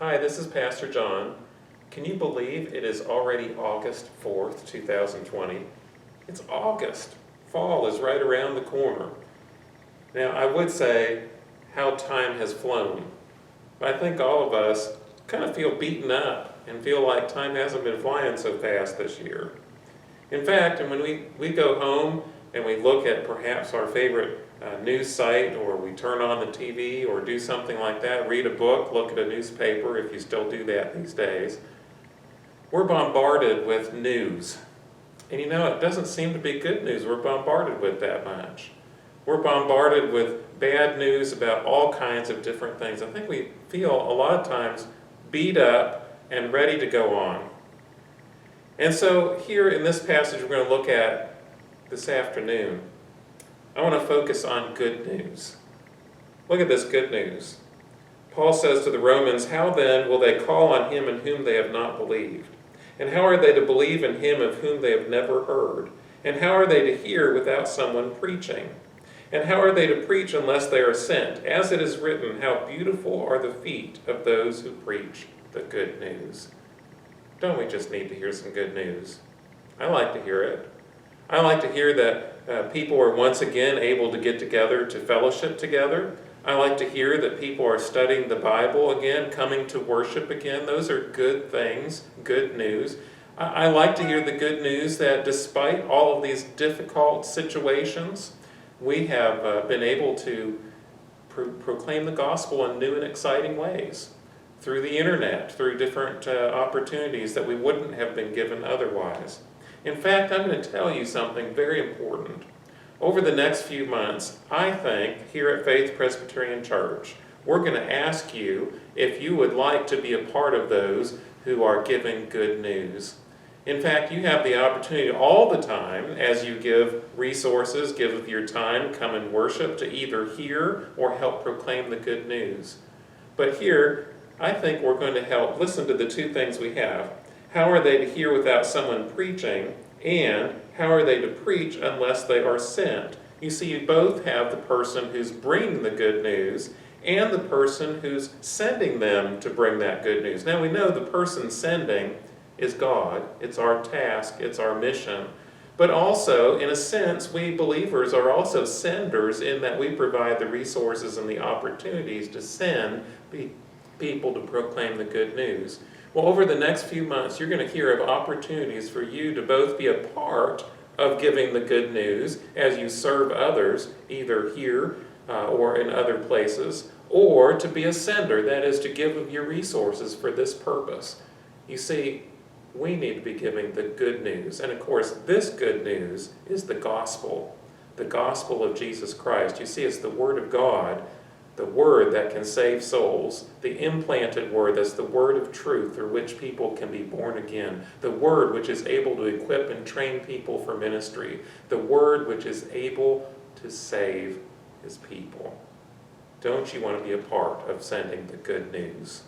Hi, this is Pastor John. Can you believe it is already August 4th, 2020? It's August. Fall is right around the corner. Now, I would say how time has flown. But I think all of us kind of feel beaten up and feel like time hasn't been flying so fast this year. In fact, and when we go home and we look at perhaps our favorite news site, or we turn on the TV or do something like that, read a book, look at a newspaper, if you still do that these days, we're bombarded with news. And you know, it doesn't seem to be good news we're bombarded with that much. We're bombarded with bad news about all kinds of different things. I think we feel a lot of times beat up and ready to go on. And so here in this passage we're going to look at this afternoon, I want to focus on good news. Look at this good news. Paul says to the Romans, "How then will they call on him in whom they have not believed? And how are they to believe in him of whom they have never heard? And how are they to hear without someone preaching? And how are they to preach unless they are sent? As it is written, how beautiful are the feet of those who preach the good news." Don't we just need to hear some good news? I like to hear it. I like to hear that people are once again able to get together to fellowship together. I like to hear that people are studying the Bible again, coming to worship again. Those are good things, good news. I like to hear the good news that despite all of these difficult situations, we have been able to proclaim the gospel in new and exciting ways through the internet, through different opportunities that we wouldn't have been given otherwise. In fact, I'm going to tell you something very important. Over the next few months, I think, here at Faith Presbyterian Church, we're going to ask you if you would like to be a part of those who are giving good news. In fact, you have the opportunity all the time, as you give resources, give of your time, come and worship, to either hear or help proclaim the good news. But here, I think we're going to help. Listen to the two things we have. How are they to hear without someone preaching? And how are they to preach unless they are sent? You see, you both have the person who's bringing the good news and the person who's sending them to bring that good news. Now we know the person sending is God. It's our task. It's our mission. But also, in a sense, we believers are also senders in that we provide the resources and the opportunities to send people to proclaim the good news. Well, over the next few months, you're going to hear of opportunities for you to both be a part of giving the good news as you serve others, either here or in other places, or to be a sender, that is, to give of your resources for this purpose. You see, we need to be giving the good news. And of course, this good news is the gospel of Jesus Christ. You see, it's the Word of God, the Word that can save souls, the implanted Word that's the Word of truth through which people can be born again, the Word which is able to equip and train people for ministry, the Word which is able to save His people. Don't you want to be a part of sending the good news?